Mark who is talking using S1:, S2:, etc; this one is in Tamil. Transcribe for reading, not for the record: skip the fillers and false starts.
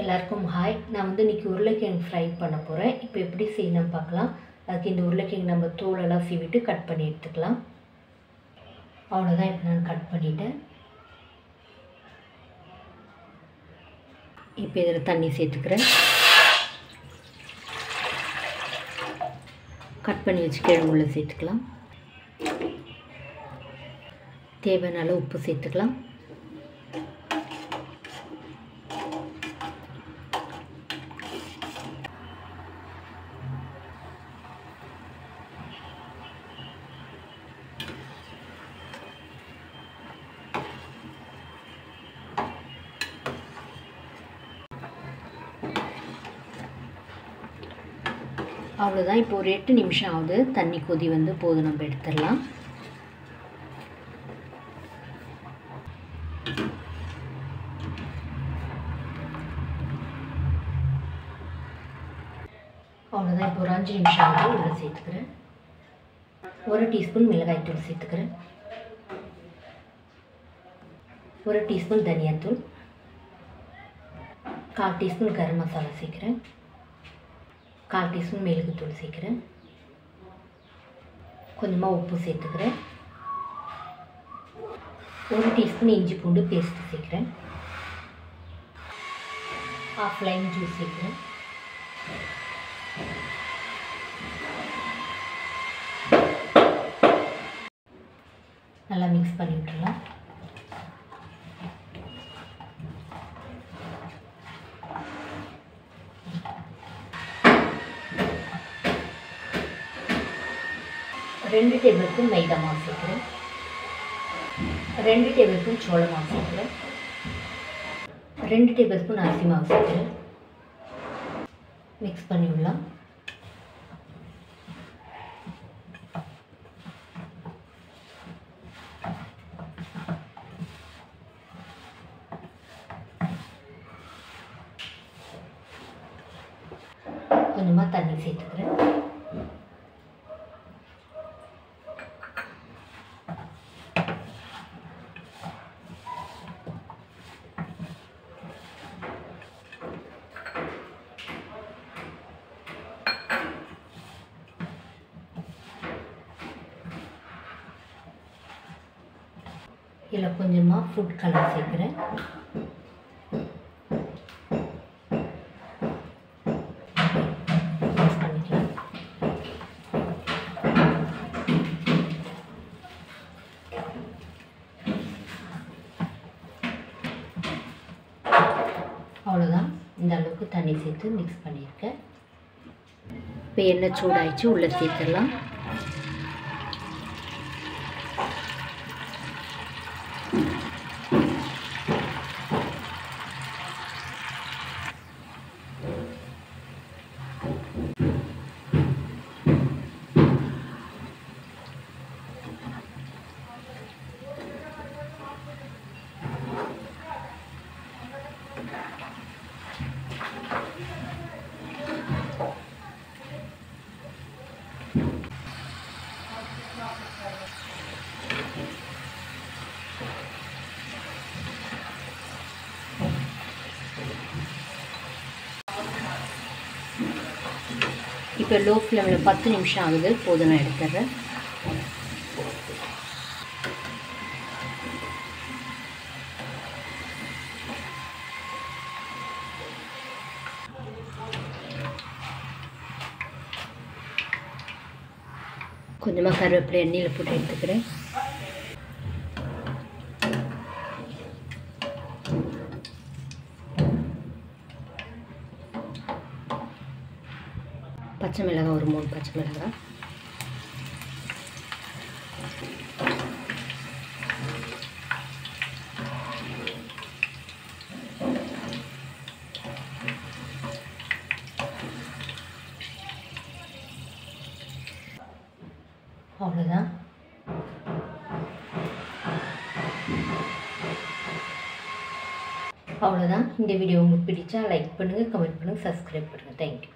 S1: எல்லாருக்கும் ஹாய். நான் இன்றைக்கி உருளைக்கிழங்கு ஃப்ரை பண்ண போகிறேன். இப்போ எப்படி செய்யணும்னு பார்க்கலாம். அதுக்கு இந்த உருளைக்கிழங்கு நம்ம தோலெல்லாம் சீவிட்டு கட் பண்ணி எடுத்துக்கலாம். அவ்வளோதான். இப்போ நான் கட் பண்ணிவிட்டேன். இப்போ இதில் தண்ணி சேர்த்துக்கிறேன். கட் பண்ணி வச்சு கிழங்கு உள்ளே சேர்த்துக்கலாம். தேவையான அளவு உப்பு சேர்த்துக்கலாம். அவ்வளோதான். இப்போ ஒரு 8 நிமிஷம் ஆகுது. தண்ணி கொதி போதும், நம்ம எடுத்துடலாம். அவ்வளோதான். இப்போ ஒரு 5 நிமிஷம் ஆகுது. உள்ள சேர்த்துக்கிறேன். 1 டீஸ்பூன் மிளகாய்த்தூள் சேர்த்துக்கிறேன். 1 டீஸ்பூன் தனியாத்தூள், 1/4 டீஸ்பூன் கரம் மசாலா சேர்க்குறேன். 1/4 டீஸ்பூன் மிளகுத்தூள் சேர்க்குறேன். கொஞ்சமாக உப்பு சேர்த்துக்கிறேன். 1 டீஸ்பூன் இஞ்சி பூண்டு பேஸ்ட்டு சேர்க்குறேன். 1/2 லைம் ஜூஸ் சேர்க்குறேன். நல்லா மிக்ஸ் பண்ணி விட்டுறலாம். ரெண்டு டேபிள் ஸ்பூன் மைதா மாவு சேர்க்குறேன். 2 டேபிள் ஸ்பூன் சோள மாவு சேர்க்குறேன். 2 டேபிள் ஸ்பூன் அரிசி மாவு சேர்க்குறேன். மிக்ஸ் பண்ணி விடலாம். கொஞ்சமாக தண்ணி சேர்த்துக்கிறேன். இதில் கொஞ்சமாக ஃபுட் கலர் சேர்க்குறேன். மிக்ஸ் பண்ணிக்கலாம். அவ்வளோதான். இந்த அளவுக்கு தண்ணி சேர்த்து மிக்ஸ் பண்ணியிருக்கேன். இப்போ எண்ணெய் சூடாயிடுச்சு. உள்ளே சேர்த்துடலாம். இப்போ லோ ஃப்ளேமில் 10 நிமிஷம் ஆகுது. போதும், நான் எடுத்துடுறேன். கொஞ்சமாக கருவேப்பிலை எண்ணெயில் போட்டு எடுத்துக்கிறேன். பச்சை மிளகாய் ஒரு 3 பச்சை மிளகாய், அவ்வளோதான். அவ்வளோதான். இந்த வீடியோ உங்களுக்கு பிடிச்சா லைக் பண்ணுங்கள், கமெண்ட் பண்ணுங்கள், சப்ஸ்கிரைப் பண்ணுங்கள். தேங்க்யூ.